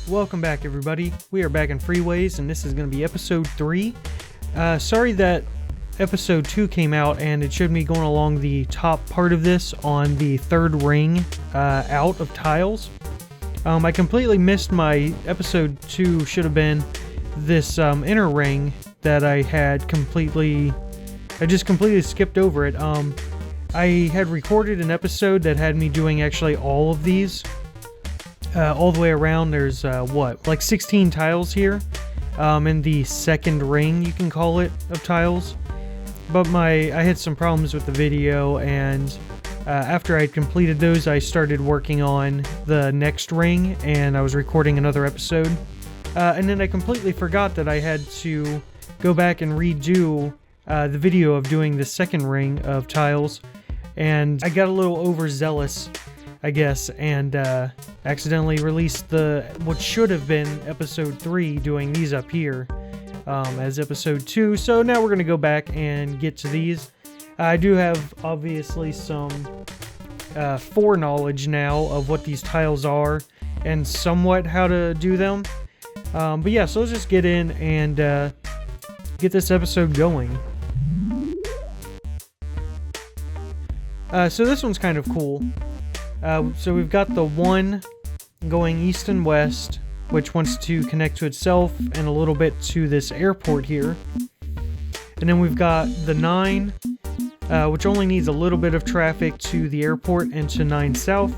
Welcome back, everybody. We are back in Freeways, and this is going to be episode 3. Sorry that episode 2 came out, and it showed me going along the top part of this on the third ring out of tiles. I completely missed my episode 2 should have been this inner ring that I had completely... I just completely skipped over it. I had recorded an episode that had me doing actually all of these. All the way around. There's like 16 tiles here in the second ring, you can call it, of tiles. But I had some problems with the video, and after I had completed those, I started working on the next ring, and I was recording another episode. And then I completely forgot that I had to go back and redo the video of doing the second ring of tiles, and I got a little overzealous, I guess, and accidentally released what should have been episode 3, doing these up here as episode 2. So now we're going to go back and get to these. I do have obviously some foreknowledge now of what these tiles are and somewhat how to do them. But yeah, so let's just get in and get this episode going. So this one's kind of cool. So we've got the 1 going east and west, which wants to connect to itself and a little bit to this airport here. And then we've got the 9, which only needs a little bit of traffic to the airport and to 9 south.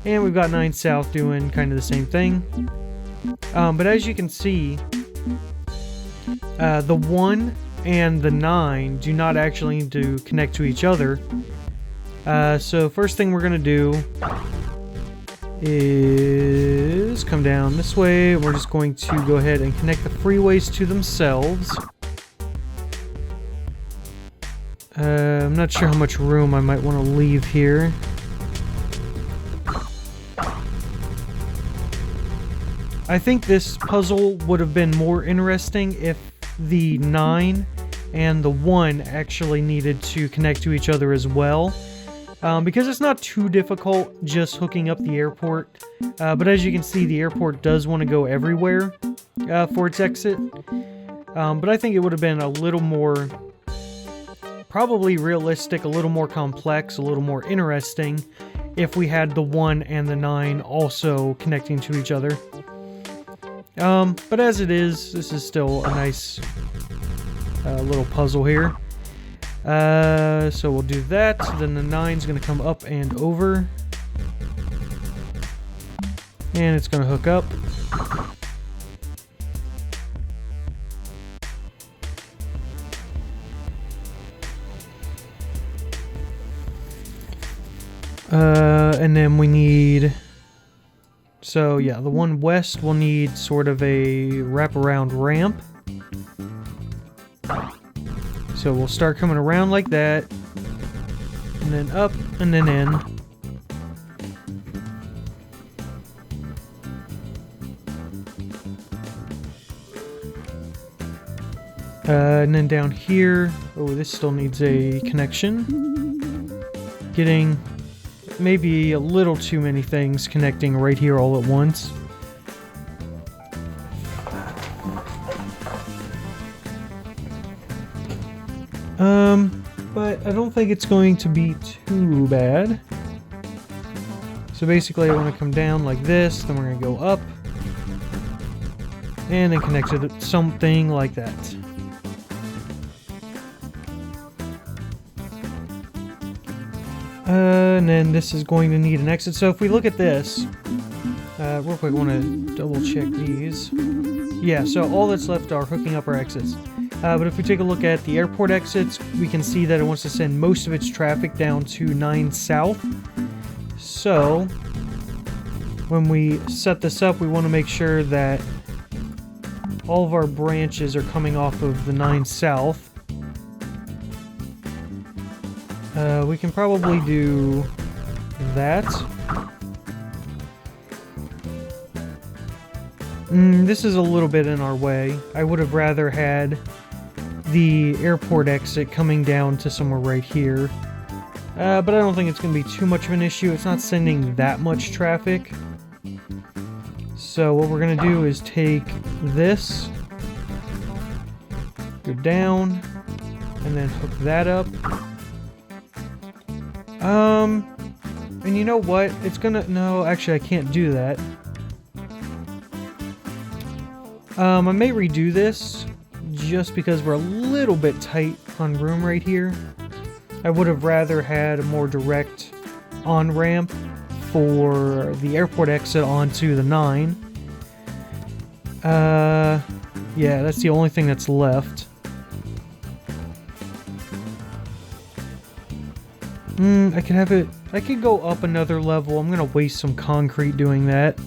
And we've got 9 south doing kind of the same thing. But as you can see, the 1 and the 9 do not actually need to connect to each other. So first thing we're going to do is come down this way. We're just going to go ahead and connect the freeways to themselves. I'm not sure how much room I might want to leave here. I think this puzzle would have been more interesting if the 9 and the 1 actually needed to connect to each other as well. Because it's not too difficult just hooking up the airport. But as you can see, the airport does want to go everywhere for its exit. But I think it would have been a little more, probably realistic, a little more complex, a little more interesting if we had the 1 and the 9 also connecting to each other. But as it is, this is still a nice little puzzle here. So we'll do that. Then the 9's going to come up and over. And it's going to hook up. And then we need... So yeah, the 1 west will need sort of a wraparound ramp. So we'll start coming around like that, and then up, and then in. And then down here, oh, this still needs a connection. Getting maybe a little too many things connecting right here all at once. But I don't think it's going to be too bad. So basically I want to come down like this, then we're going to go up, and then connect to something like that. And then this is going to need an exit. So if we look at this, real quick, I want to double check these. Yeah, so all that's left are hooking up our exits. But if we take a look at the airport exits, we can see that it wants to send most of its traffic down to 9 south. So, when we set this up, we want to make sure that all of our branches are coming off of the 9 south. We can probably do that. This is a little bit in our way. I would have rather had the airport exit coming down to somewhere right here. But I don't think it's going to be too much of an issue. It's not sending that much traffic. So what we're gonna do is take this, go down, and then hook that up. And you know what? It's gonna... No, actually I can't do that. I may redo this, just because we're a little bit tight on room right here. I would have rather had a more direct on-ramp for the airport exit onto the 9. Yeah, that's the only thing that's left. I could have it... I could go up another level. I'm gonna waste some concrete doing that.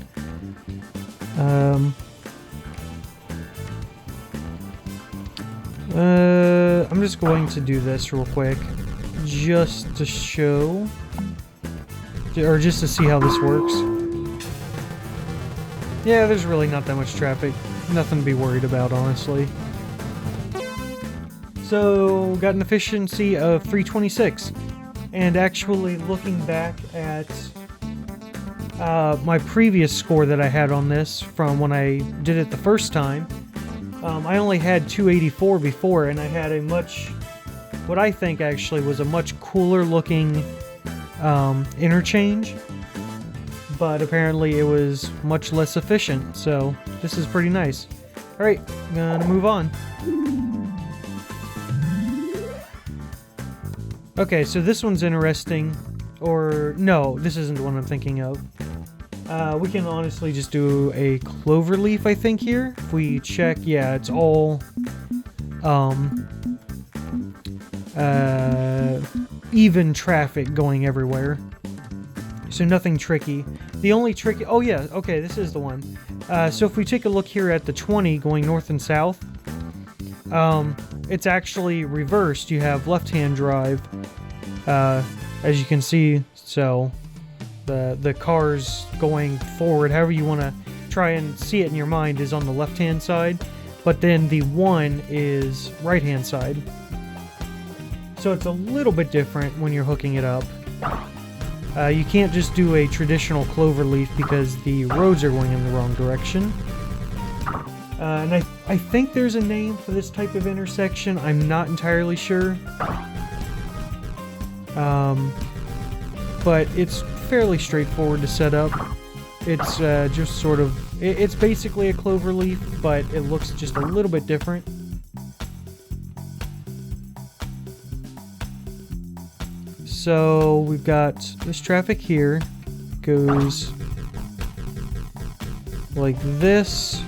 I'm just going to do this real quick. Just to show... Or just to see how this works. Yeah, there's really not that much traffic. Nothing to be worried about, honestly. So, got an efficiency of 326. And actually, looking back at my previous score that I had on this from when I did it the first time, I only had 284 before, and I had a much... what I think actually was a much cooler looking interchange, but apparently it was much less efficient, so this is pretty nice. Alright, gonna move on. Okay, so this one's interesting, or no, this isn't the one I'm thinking of. We can honestly just do a clover leaf, I think, here. If we check, yeah, it's all even traffic going everywhere. So nothing tricky. The only tricky... Oh yeah, okay, this is the one. So if we take a look here at the 20 going north and south, it's actually reversed. You have left-hand drive, as you can see. So the cars going forward, however you want to try and see it in your mind, is on the left-hand side, but then the 1 is right-hand side. So it's a little bit different when you're hooking it up. You can't just do a traditional clover leaf because the roads are going in the wrong direction. And I think there's a name for this type of intersection. I'm not entirely sure. But it's fairly straightforward to set up. It's just sort of... It's basically a clover leaf, but it looks just a little bit different. So we've got this traffic here, goes like this.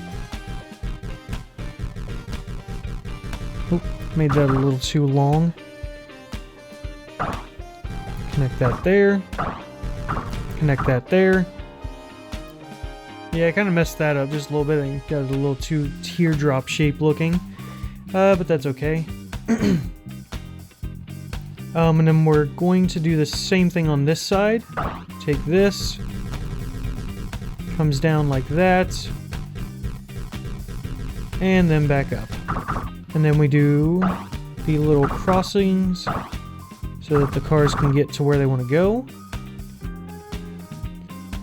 Oop, made that a little too long. Connect that there. Connect that there. Yeah, I kind of messed that up just a little bit. I got it a little too teardrop shape looking, but that's okay. And then we're going to do the same thing on this side. Take this, comes down like that, and then back up. And then we do the little crossings so that the cars can get to where they want to go.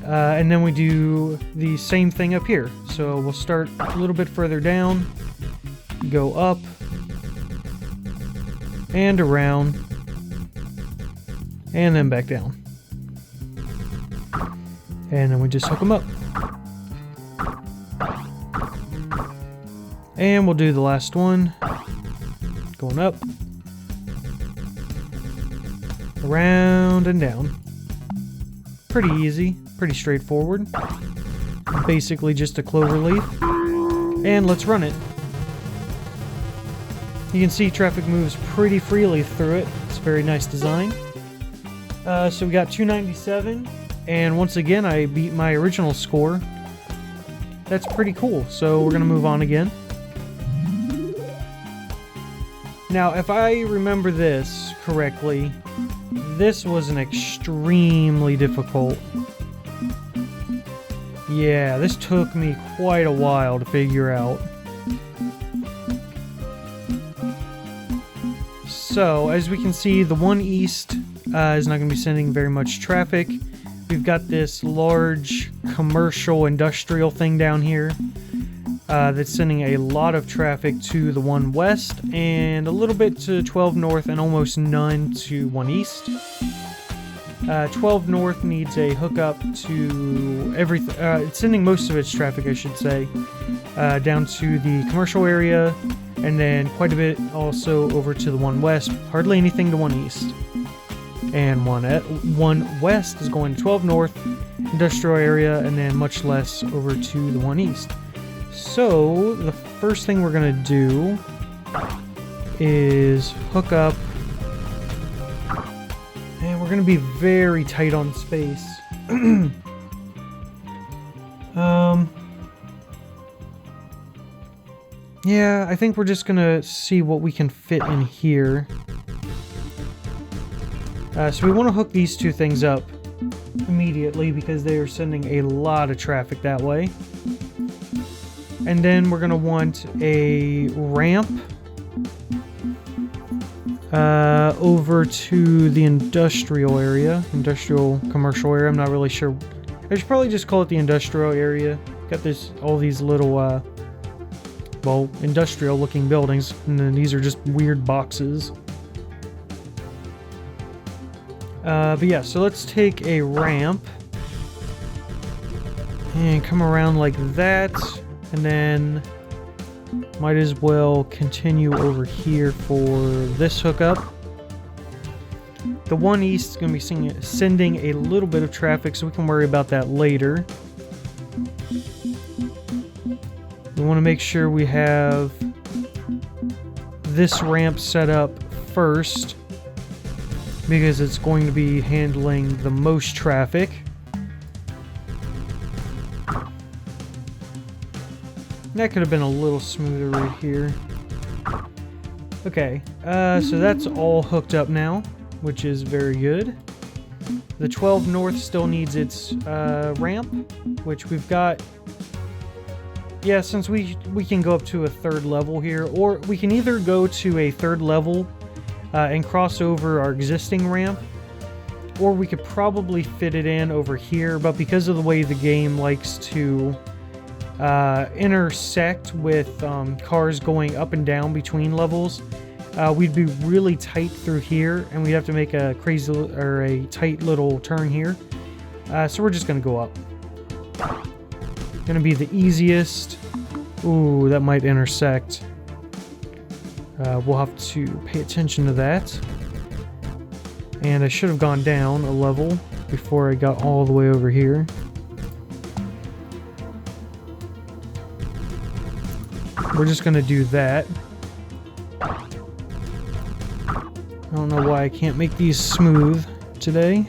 And then we do the same thing up here. So we'll start a little bit further down, go up, and around, and then back down. And then we just hook them up. And we'll do the last one. Going up. Around and down. Pretty easy. Pretty straightforward. Basically just a clover leaf. And let's run it. You can see traffic moves pretty freely through it. It's a very nice design. So we got 297, and once again I beat my original score. That's pretty cool, so we're gonna move on again. Now, if I remember this correctly, this was an extremely difficult... Yeah, this took me quite a while to figure out. So, as we can see, the one east is not going to be sending very much traffic. we've got this large commercial industrial thing down here that's sending a lot of traffic to the 1 west and a little bit to 12 north and almost none to 1 east. 12 north needs a hookup to everything. It's sending most of its traffic, I should say, down to the commercial area, and then quite a bit also over to the 1 west. Hardly anything to 1 east. And 1 west is going to 12 north, industrial area, and then much less over to the 1 east. So the first thing we're gonna do is hook up. And we're going to be very tight on space. Yeah, I think we're just going to see what we can fit in here. So we want to hook these two things up immediately because they are sending a lot of traffic that way. And then we're going to want a ramp over to the industrial area, commercial area. I'm not really sure. I should probably just call it the industrial area. Got all these little, well, industrial looking buildings, and then these are just weird boxes. But yeah, so let's take a ramp and come around like that, and then might as well continue over here for this hookup. The 1 east is going to be sending a little bit of traffic, so we can worry about that later. We want to make sure we have this ramp set up first, because it's going to be handling the most traffic. That could have been a little smoother right here. Okay, so that's all hooked up now, which is very good. The 12 north still needs its ramp, which we've got. Yeah, since we can go up to a 3rd level here, or we can either go to a 3rd level and cross over our existing ramp, or we could probably fit it in over here, but because of the way the game likes to intersect with cars going up and down between levels, we'd be really tight through here, and we'd have to make a crazy or a tight little turn here. So we're just gonna go up. Gonna be the easiest. Ooh, that might intersect. We'll have to pay attention to that. And I should have gone down a level before I got all the way over here. We're just gonna do that. I don't know why I can't make these smooth today.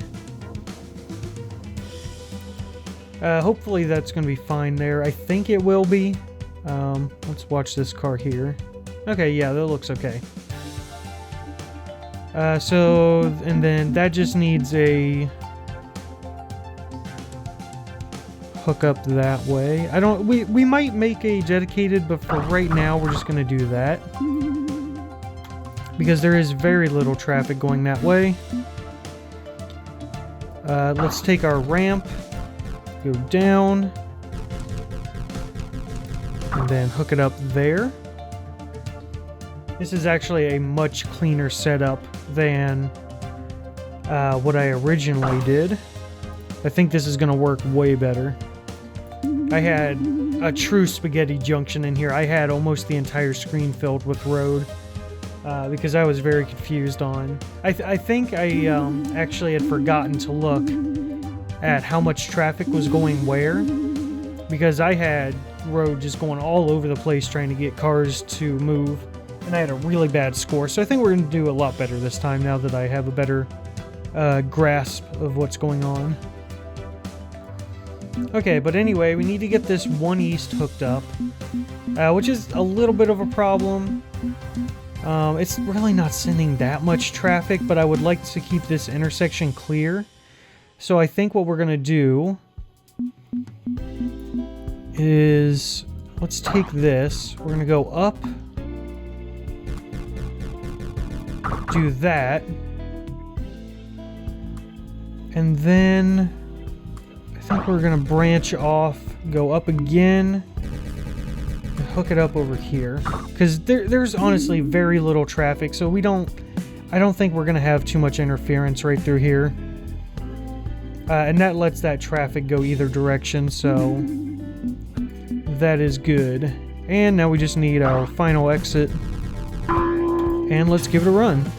Hopefully that's gonna be fine there. I think it will be. Let's watch this car here. Okay, yeah, that looks okay. And then that just needs a hook up that way. We might make a dedicated, but for right now we're just gonna do that because there is very little traffic going that way. Let's take our ramp, go down, and then hook it up there. This is actually a much cleaner setup than what I originally did. I think this is gonna work way better. I had a true spaghetti junction in here. I had almost the entire screen filled with road because I was very confused on. I think I actually had forgotten to look at how much traffic was going where, because I had road just going all over the place trying to get cars to move, and I had a really bad score. So I think we're going to do a lot better this time now that I have a better grasp of what's going on. Okay, but anyway, we need to get this 1 east hooked up, which is a little bit of a problem. It's really not sending that much traffic, but I would like to keep this intersection clear. So I think what we're going to do is, let's take this. We're going to go up, do that, and then think we're gonna branch off, go up again, and hook it up over here. Because there's honestly very little traffic, so I don't think we're gonna have too much interference right through here. And that lets that traffic go either direction, so that is good. And now we just need our final exit. And let's give it a run.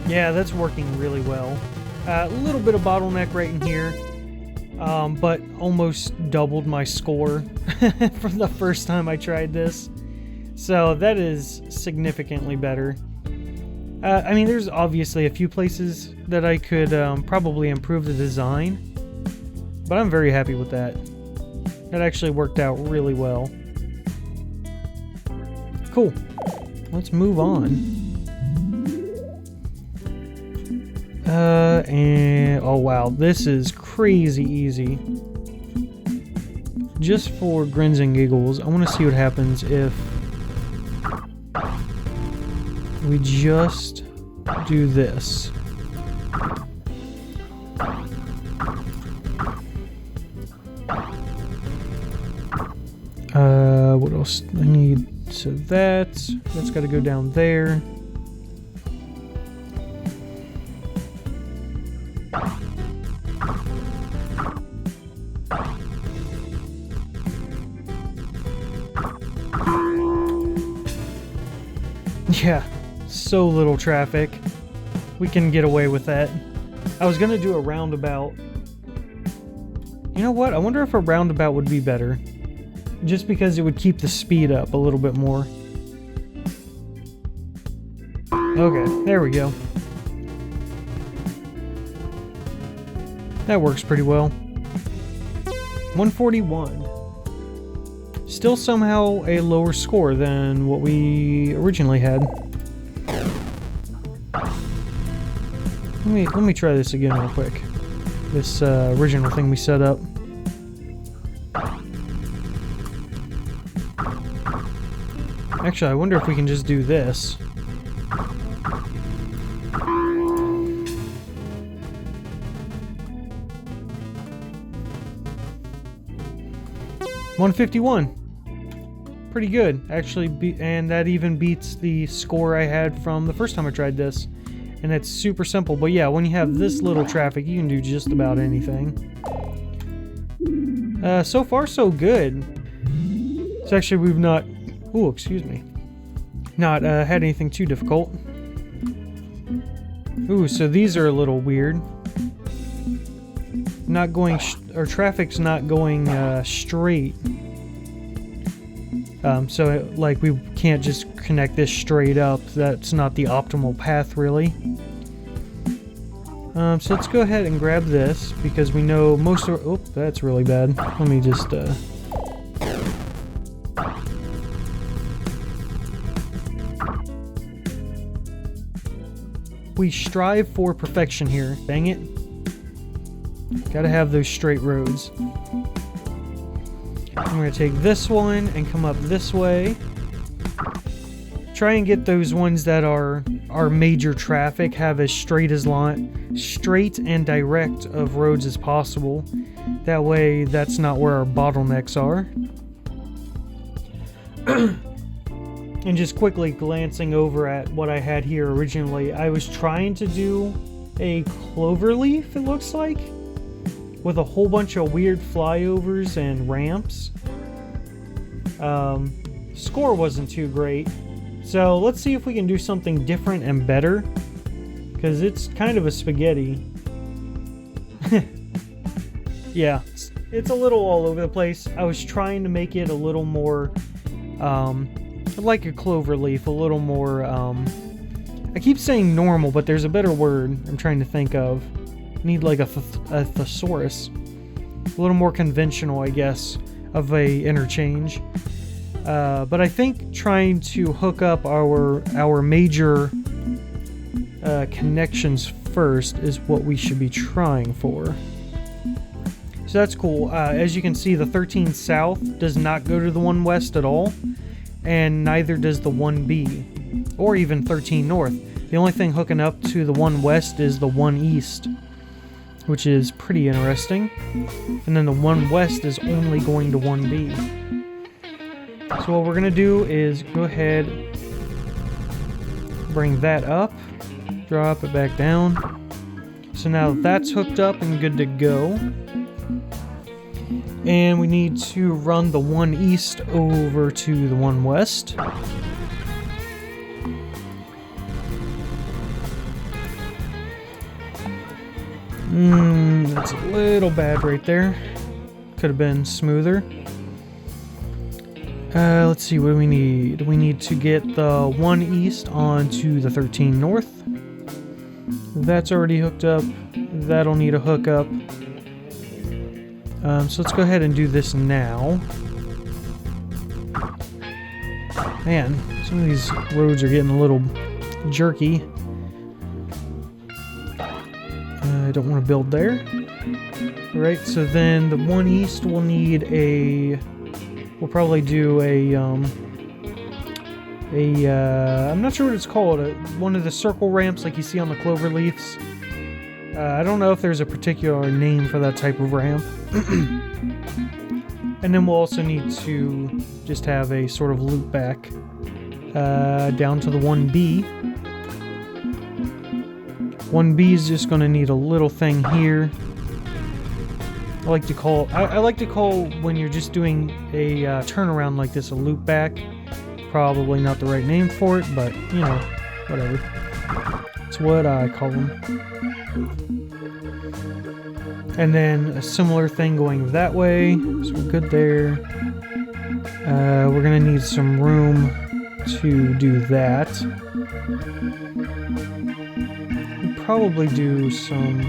Yeah, that's working really well. A little bit of bottleneck right in here, but almost doubled my score from the first time I tried this. So that is significantly better. I mean, there's obviously a few places that I could probably improve the design, but I'm very happy with that. That actually worked out really well. Cool. Let's move on. And oh wow, this is crazy easy. Just for grins and giggles, I want to see what happens if we just do this. What else I need? So that's got to go down there. Yeah, so little traffic. We can get away with that. I was gonna do a roundabout. You know what? I wonder if a roundabout would be better. Just because it would keep the speed up a little bit more. Okay, there we go. That works pretty well. 141. Still somehow a lower score than what we originally had. Let me try this again real quick. This original thing we set up. Actually, I wonder if we can just do this. $151. Pretty good, actually, and that even beats the score I had from the first time I tried this. And it's super simple, but yeah, when you have this little traffic, you can do just about anything. So far, so good. So actually, we've not... Ooh, excuse me. Not had anything too difficult. Ooh, so these are a little weird. Not going... Our traffic's not going straight. So, like, we can't just connect this straight up. That's not the optimal path, really. So let's go ahead and grab this, because we know most of... Oh, that's really bad. Let me just... We strive for perfection here. Dang it. Gotta have those straight roads. I'm going to take this one and come up this way. Try and get those ones that are major traffic, have as straight and direct of roads as possible. That way, that's not where our bottlenecks are. And just quickly glancing over at what I had here originally, I was trying to do a cloverleaf, it looks like, with a whole bunch of weird flyovers and ramps. Score wasn't too great. So let's see if we can do something different and better, because it's kind of a spaghetti. Yeah, it's a little all over the place. I was trying to make it a little more like a clover leaf, a little more I keep saying normal, but there's a better word I'm trying to think of. I need like a thesaurus. A little more conventional, I guess, of a interchange. But I think trying to hook up our major connections first is what we should be trying for. So that's cool. As you can see, the 13 South does not go to the 1 West at all, and neither does the 1B, or even 13 North. The only thing hooking up to the 1 West is the 1 East. which is pretty interesting. And then the one west is only going to 1B. So what we're going to do is go ahead, bring that up, drop it back down. So now that's hooked up and good to go. And we need to run the one east over to the one west. That's a little bad right there. Could have been smoother. Let's see, what do we need? We need to get the 1 east onto the 13 north. That's already hooked up. That'll need a hookup. So let's go ahead and do this now. Man, some of these roads are getting a little jerky. I don't want to build there. Alright, so then the 1 east will need a... We'll probably do I'm not sure what it's called, one of the circle ramps like you see on the clover leaves. I don't know if there's a particular name for that type of ramp. And then we'll also need to just have a sort of loop back down to the 1B. 1B is just going to need a little thing here. I like to call when you're just doing a turnaround like this a loop back. Probably not the right name for it, but you know, whatever. It's what I call them. And then a similar thing going that way, so we're good there. We're gonna need some room to do that. We'll probably do some...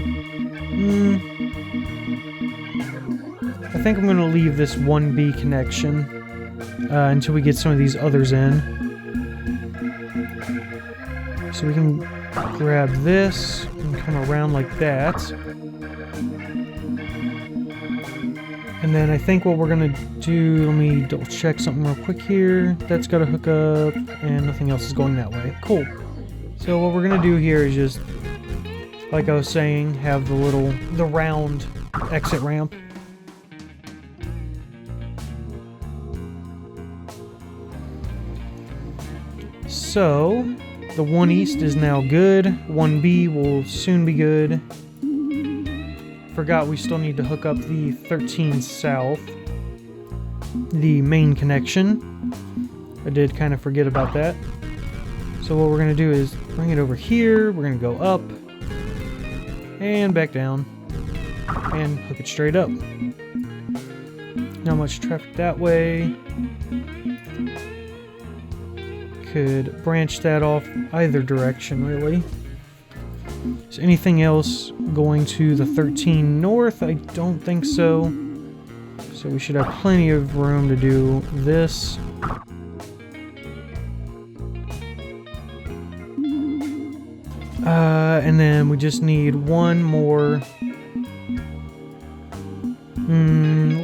I think I'm gonna leave this 1B connection until we get some of these others in. So we can grab this and come around like that. And then I think what we're gonna do, let me double check something real quick here. That's gotta hook up and nothing else is going that way. Cool. So what we're gonna do here is just, like I was saying, have the round exit ramp. So, the 1 east is now good. 1B will soon be good. Forgot we still need to hook up the 13 south, the main connection. I did kind of forget about that. So what we're going to do is bring it over here. We're going to go up and back down and hook it straight up. Not much traffic that way. Could branch that off either direction, really. Is anything else going to the 13 north? I don't think so. So we should have plenty of room to do this. And then we just need one more. A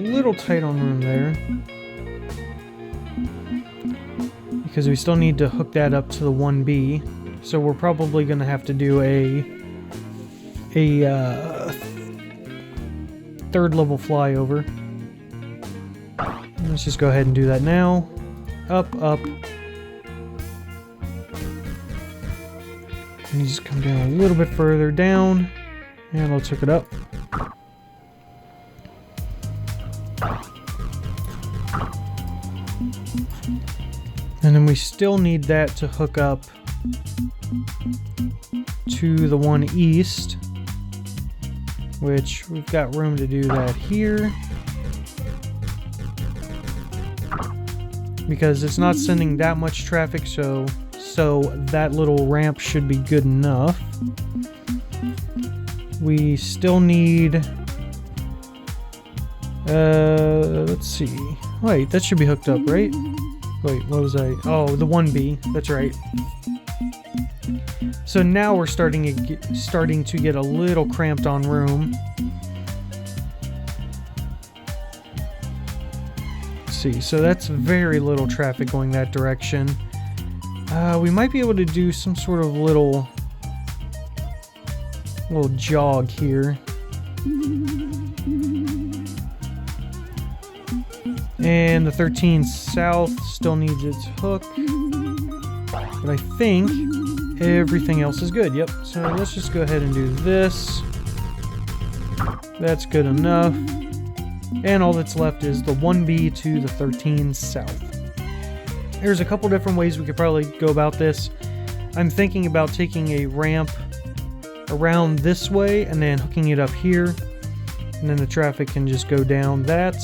little tight on room there. Because we still need to hook that up to the 1B. So we're probably going to have to do a third level flyover. Let's just go ahead and do that now. Up, up. And you just come down a little bit further down. And let's hook it up. And then we still need that to hook up to the 1 east, which we've got room to do that here. Because it's not sending that much traffic, so that little ramp should be good enough. We still need... let's see. Wait, that should be hooked up, right? Wait, what was I? Oh, the 1B. That's right. So now we're starting to get a little cramped on room. Let's see, so that's very little traffic going that direction. We might be able to do some sort of little jog here. And the 13 South still needs its hook. But I think everything else is good. Yep. So let's just go ahead and do this. That's good enough. And all that's left is the 1B to the 13 South. There's a couple different ways we could probably go about this. I'm thinking about taking a ramp around this way and then hooking it up here. And then the traffic can just go down that.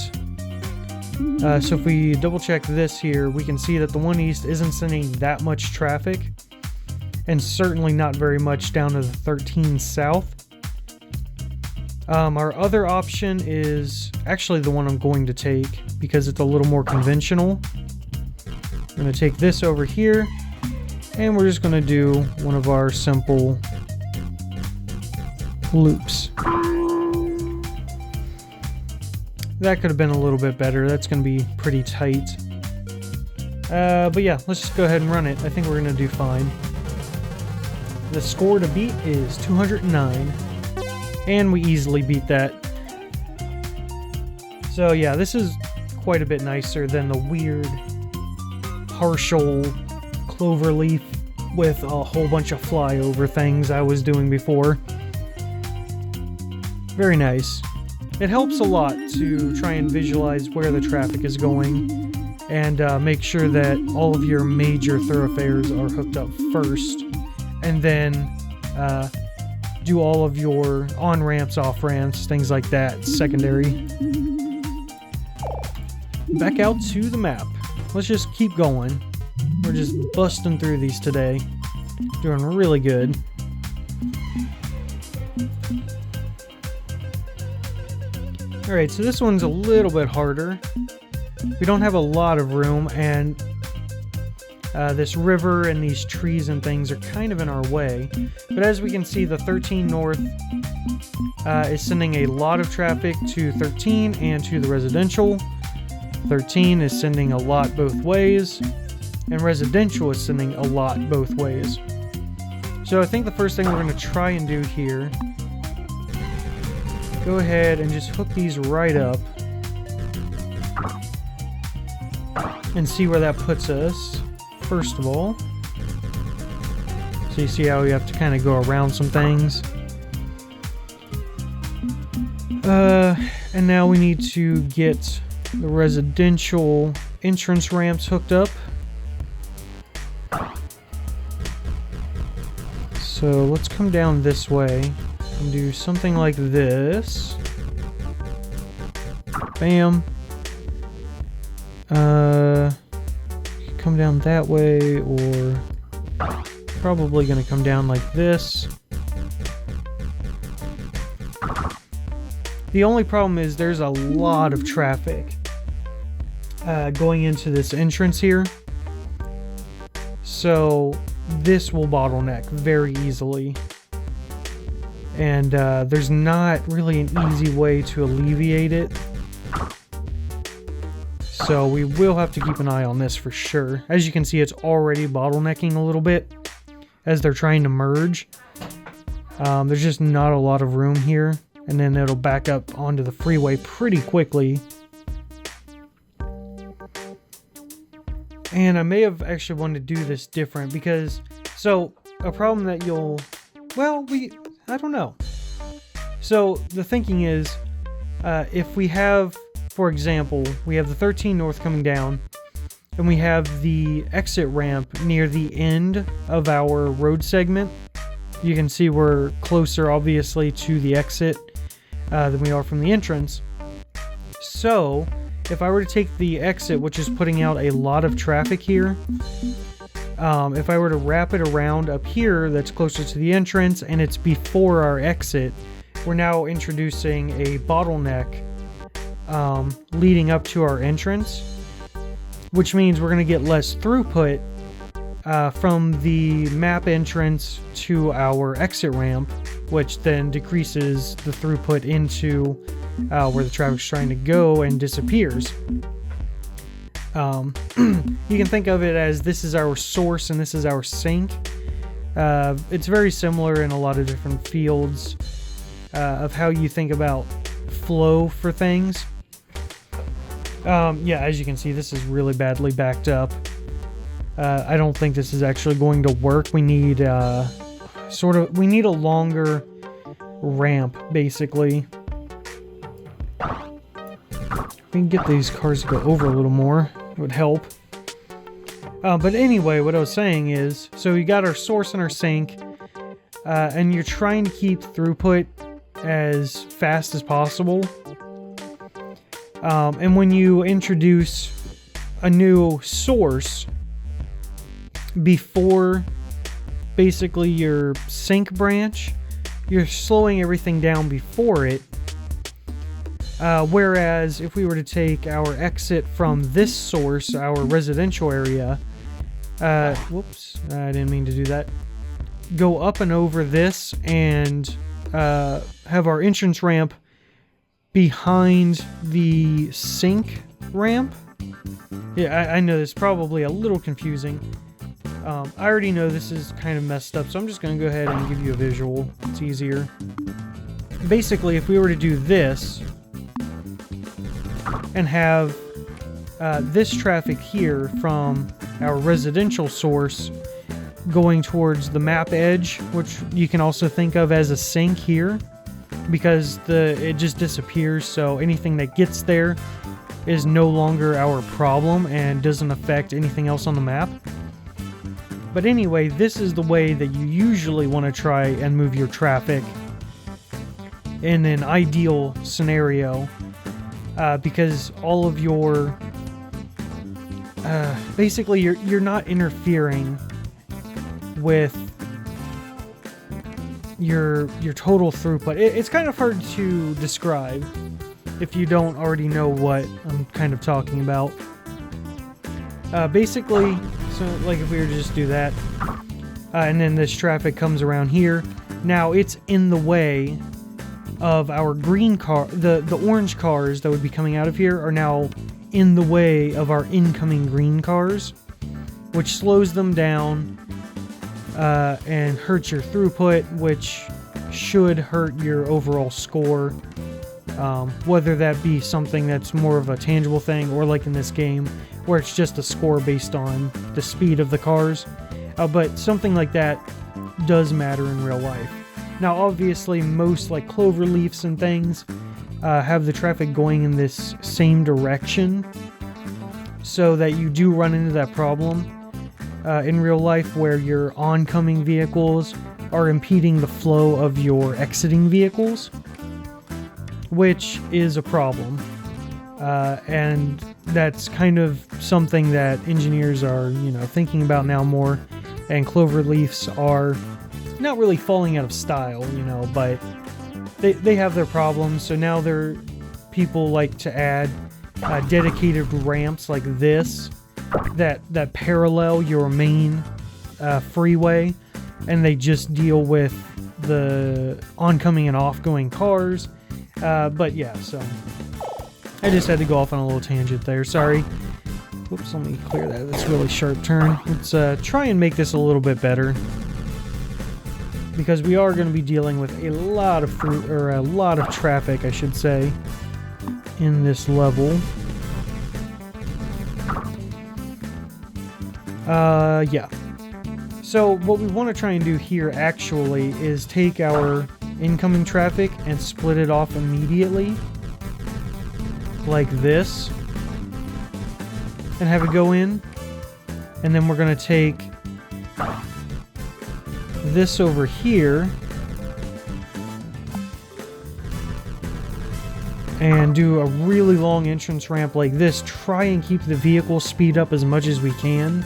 So if we double check this here, we can see that the 1 East isn't sending that much traffic. And certainly not very much down to the 13 South. Our other option is actually the one I'm going to take because it's a little more conventional. I'm going to take this over here and we're just going to do one of our simple loops. That could have been a little bit better. That's going to be pretty tight. But yeah, let's just go ahead and run it. I think we're going to do fine. The score to beat is 209. And we easily beat that. So yeah, this is quite a bit nicer than the weird partial clover leaf with a whole bunch of flyover things I was doing before. Very nice. It helps a lot to try and visualize where the traffic is going and make sure that all of your major thoroughfares are hooked up first, and then do all of your on-ramps, off-ramps, things like that, secondary. Back out to the map. Let's just keep going. We're just busting through these today. Doing really good. Alright, so this one's a little bit harder. We don't have a lot of room, and this river and these trees and things are kind of in our way. But as we can see, the 13 North is sending a lot of traffic to 13 and to the residential. 13 is sending a lot both ways, and residential is sending a lot both ways. So I think the first thing we're going to try and do here, go ahead and just hook these right up and see where that puts us. First of all, so you see how we have to kind of go around some things. And now we need to get the residential entrance ramps hooked up. So let's come down this way and do something like this. Bam. Come down that way, or probably gonna come down like this. The only problem is there's a lot of traffic going into this entrance here, so this will bottleneck very easily, and there's not really an easy way to alleviate it. So we will have to keep an eye on this for sure. As you can see, it's already bottlenecking a little bit as they're trying to merge. There's just not a lot of room here, and then it'll back up onto the freeway pretty quickly. And I may have actually wanted to do this different because, so a problem that I don't know. So the thinking is, if we have, for example, we have the 13 North coming down, and we have the exit ramp near the end of our road segment. You can see we're closer, obviously, to the exit than we are from the entrance. So, if I were to take the exit, which is putting out a lot of traffic here, if I were to wrap it around up here, that's closer to the entrance, and it's before our exit, we're now introducing a bottleneck leading up to our entrance, which means we're going to get less throughput from the map entrance to our exit ramp, which then decreases the throughput into where the traffic's trying to go and disappears. You can think of it as this is our source and this is our sink. It's very similar in a lot of different fields. of how you think about flow for things. Yeah, as you can see, this is really badly backed up. I don't think this is actually going to work. We need we need a longer ramp, basically. If we can get these cars to go over a little more, it would help. But anyway, what I was saying is, so we got our source and our sink, and you're trying to keep throughput as fast as possible. And when you introduce a new source before basically your sink branch, you're slowing everything down before it. Whereas if we were to take our exit from this source, our residential area, whoops, I didn't mean to do that. Go up and over this and have our entrance ramp behind the sink ramp. Yeah, I know this is probably a little confusing. I already know this is kind of messed up, so I'm just going to go ahead and give you a visual. It's easier. Basically, if we were to do this and have this traffic here from our residential source going towards the map edge, which you can also think of as a sink here, because it just disappears, so anything that gets there is no longer our problem and doesn't affect anything else on the map. But anyway, this is the way that you usually want to try and move your traffic in an ideal scenario, because all of your basically you're not interfering with your total throughput. It's kind of hard to describe if you don't already know what I'm kind of talking about. Basically, so like if we were to just do that, and then this traffic comes around here, now it's in the way of our green car. The orange cars that would be coming out of here are now in the way of our incoming green cars, which slows them down and hurts your throughput, which should hurt your overall score, whether that be something that's more of a tangible thing, or like in this game where it's just a score based on the speed of the cars. But something like that does matter in real life. Now obviously most like cloverleafs and things have the traffic going in this same direction, so that you do run into that problem in real life where your oncoming vehicles are impeding the flow of your exiting vehicles, which is a problem. And that's kind of something that engineers are, thinking about now more, and cloverleafs are not really falling out of style, but they have their problems. So now people like to add dedicated ramps like this that parallel your main freeway, and they just deal with the oncoming and offgoing cars. But yeah, so I just had to go off on a little tangent there. Sorry. Whoops, let me clear that. That's a really sharp turn. Let's try and make this a little bit better, because we are going to be dealing with a lot of traffic, I should say, in this level. Yeah. So what we want to try and do here actually is take our incoming traffic and split it off immediately, like this, and have it go in. And then we're going to take this over here and do a really long entrance ramp like this. Try and keep the vehicle speed up as much as we can,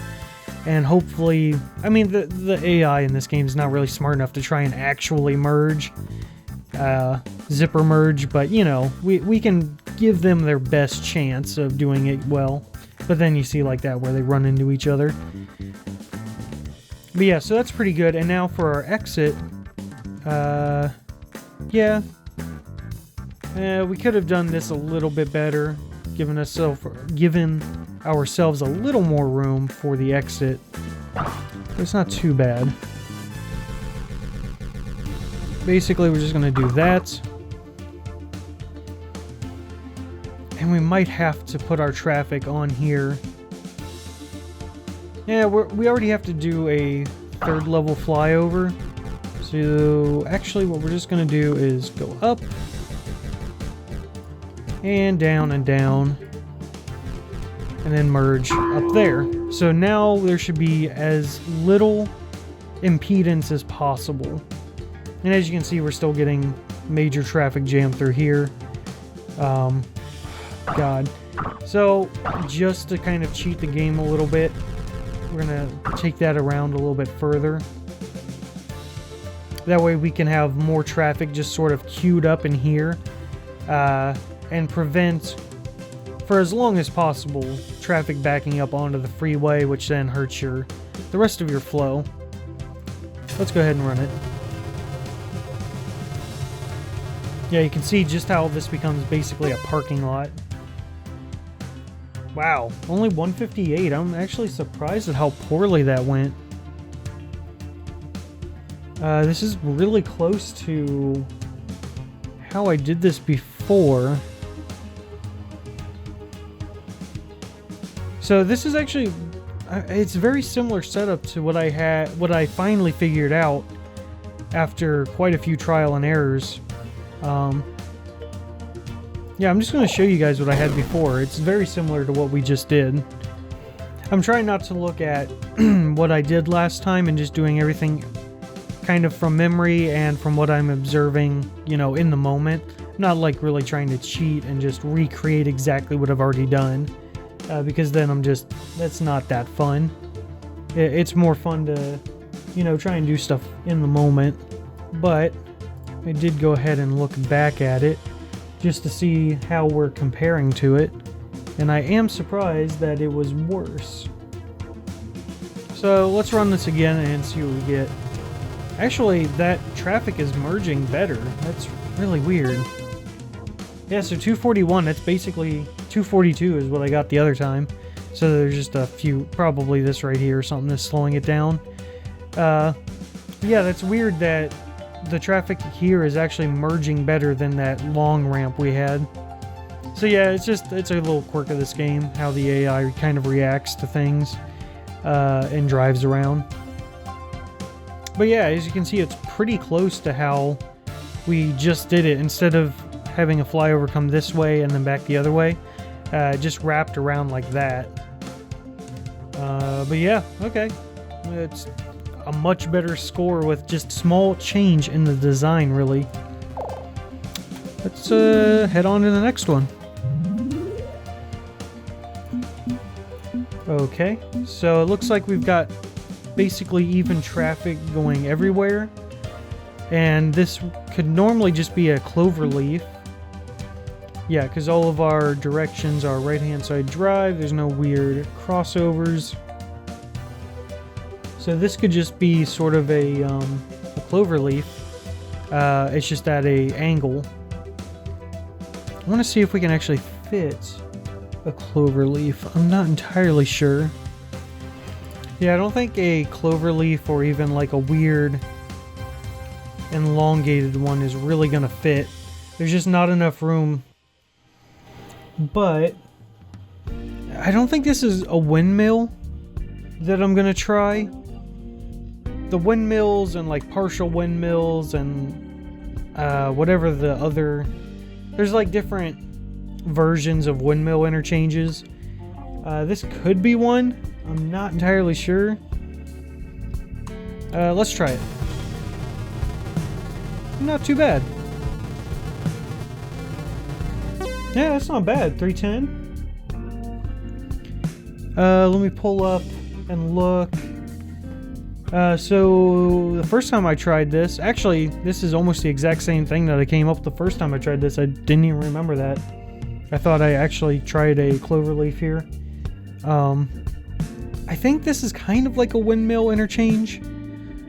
and hopefully, I mean, the AI in this game is not really smart enough to try and actually merge, zipper merge, but we can give them their best chance of doing it well. But then you see like that where they run into each other. But yeah, so that's pretty good. And now for our exit, yeah, we could have done this a little bit better, given ourselves a little more room for the exit. But it's not too bad. basically we're just going to do that. And we might have to put our traffic on here. Yeah, we already have to do a third level flyover. So actually what we're just going to do is go up and down and down and then merge up there. So now there should be as little impedance as possible. And as you can see, we're still getting major traffic jam through here. God. So just to kind of cheat the game a little bit, we're gonna take that around a little bit further. That way we can have more traffic just sort of queued up in here, and prevent, for as long as possible, traffic backing up onto the freeway, which then hurts the rest of your flow. Let's go ahead and run it. Yeah, you can see just how this becomes basically a parking lot. Wow, only 158. I'm actually surprised at how poorly that went. This is really close to how I did this before. So this is actually, it's very similar setup to what I finally figured out after quite a few trial and errors. Yeah, I'm just going to show you guys what I had before. It's very similar to what we just did. I'm trying not to look at what I did last time and just doing everything kind of from memory and from what I'm observing, you know, in the moment. Not like really trying to cheat and just recreate exactly what I've already done. Because then that's not that fun. It's more fun to, you know, try and do stuff in the moment. But I did go ahead and look back at it just to see how we're comparing to it, and I am surprised that it was worse. So let's run this again and see what we get. Actually, that traffic is merging better. That's really weird. Yeah, so 241, that's basically 242 is what I got the other time. So there's just a few, probably this right here or something that's slowing it down. Yeah, that's weird that the traffic here is actually merging better than that long ramp we had. So yeah, it's a little quirk of this game, how the AI kind of reacts to things and drives around. But yeah, as you can see, it's pretty close to how we just did it. Instead of having a flyover come this way and then back the other way, just wrapped around like that. But yeah, okay. It's a much better score with just small change in the design, really. Let's head on to the next one. Okay, so it looks like we've got basically even traffic going everywhere, and this could normally just be a clover leaf. Yeah, because all of our directions are right-hand side drive. There's no weird crossovers. So this could just be sort of a clover leaf. It's just at an angle. I want to see if we can actually fit a clover leaf. I'm not entirely sure. Yeah, I don't think a clover leaf or even like a weird elongated one is really going to fit. There's just not enough room. But I don't think this is a windmill that I'm going to try. The windmills and like partial windmills and whatever the other, there's like different versions of windmill interchanges. This could be one. I'm not entirely sure. Let's try it. Not too bad. Yeah, that's not bad. 310. Let me pull up and look. So the first time I tried this, actually, this is almost the exact same thing that I came up with the first time I tried this. I didn't even remember that. I thought I actually tried a cloverleaf here. I think this is kind of like a windmill interchange.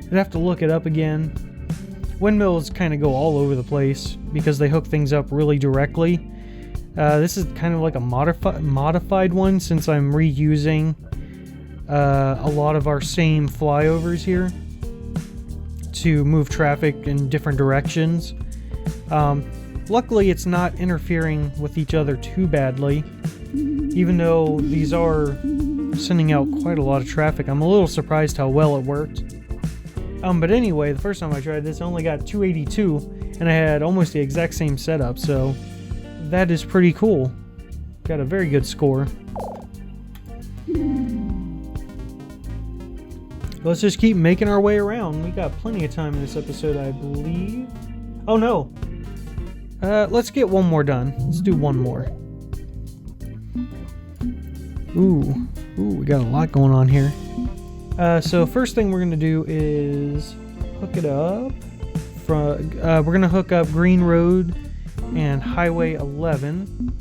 I'd have to look it up again. Windmills kind of go all over the place because they hook things up really directly. This is kind of like a modified one, since I'm reusing a lot of our same flyovers here to move traffic in different directions. Luckily, it's not interfering with each other too badly, even though these are sending out quite a lot of traffic. I'm a little surprised how well it worked. But anyway, the first time I tried this, I only got 282, and I had almost the exact same setup, so that is pretty cool. Got a very good score. Let's just keep making our way around. We got plenty of time in this episode, I believe. Oh no! Let's get one more done. Let's do one more. Ooh, we got a lot going on here. So first thing we're gonna do is hook it up. We're gonna hook up Green Road and Highway 11.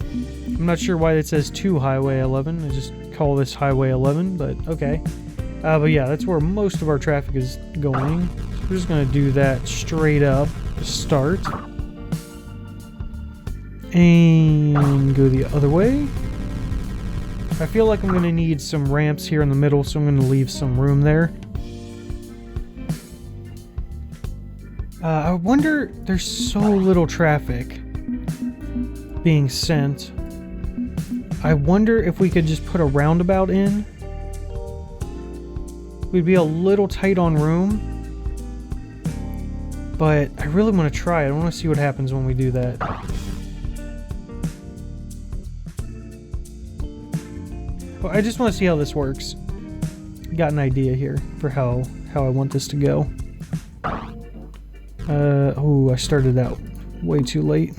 I'm not sure why it says to Highway 11. I just call this Highway 11, but okay. But yeah, that's where most of our traffic is going. So we're just gonna do that straight up to start. And go the other way. I feel like I'm going to need some ramps here in the middle, so I'm going to leave some room there. I wonder, there's so little traffic being sent. I wonder if we could just put a roundabout in. We'd be a little tight on room. But I really want to try it. I want to see what happens when we do that. Well, I just want to see how this works. Got an idea here for how I want this to go. Oh, I started out way too late.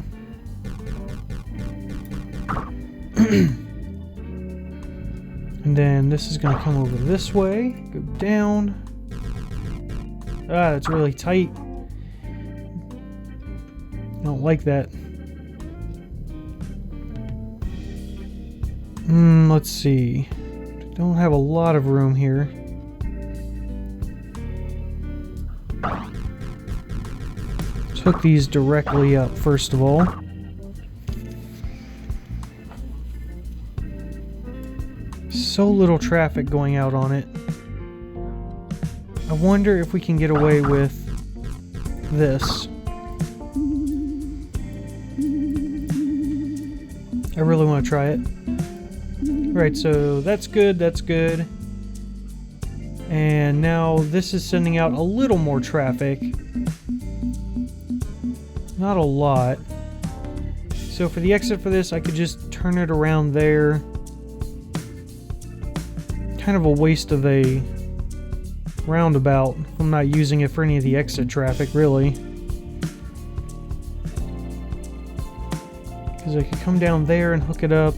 And then this is going to come over this way, go down. Ah, that's really tight. I don't like that. Let's see. Don't have a lot of room here. Let's hook these directly up first of all. So little traffic going out on it. I wonder if we can get away with this. I really want to try it. Alright, so that's good, that's good. And now this is sending out a little more traffic. Not a lot. So for the exit for this, I could just turn it around there. Kind of a waste of a roundabout. I'm not using it for any of the exit traffic, really. Because I could come down there and hook it up.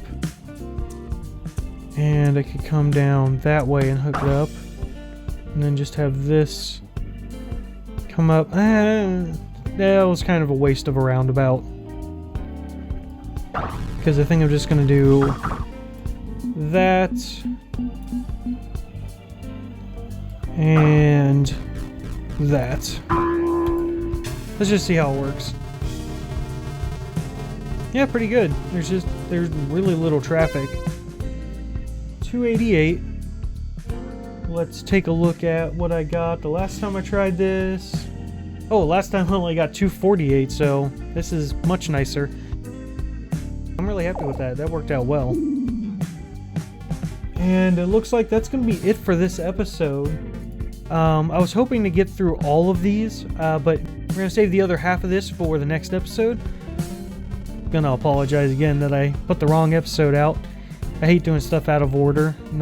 And I could come down that way and hook it up. And then just have this come up. That was kind of a waste of a roundabout. Because I think I'm just going to do that. And that. Let's just see how it works. Yeah, pretty good. There's really little traffic. 288. Let's take a look at what I got the last time I tried this. Oh, last time I only got 248, so this is much nicer. I'm really happy with that. That worked out well. And it looks like that's going to be it for this episode. I was hoping to get through all of these, but we're going to save the other half of this for the next episode. Gonna apologize again that I put the wrong episode out. I hate doing stuff out of order, and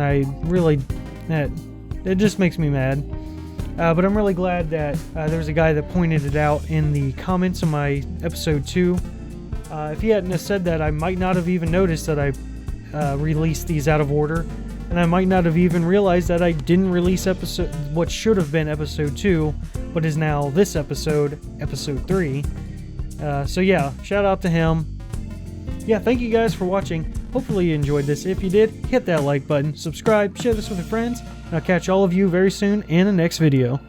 it just makes me mad. But I'm really glad that there was a guy that pointed it out in the comments of my episode 2. If he hadn't have said that, I might not have even noticed that I released these out of order, and I might not have even realized that I didn't release what should have been episode 2, but is now this episode 3. So yeah, shout out to him. Yeah, thank you guys for watching. Hopefully you enjoyed this. If you did, hit that like button, subscribe, share this with your friends, and I'll catch all of you very soon in the next video.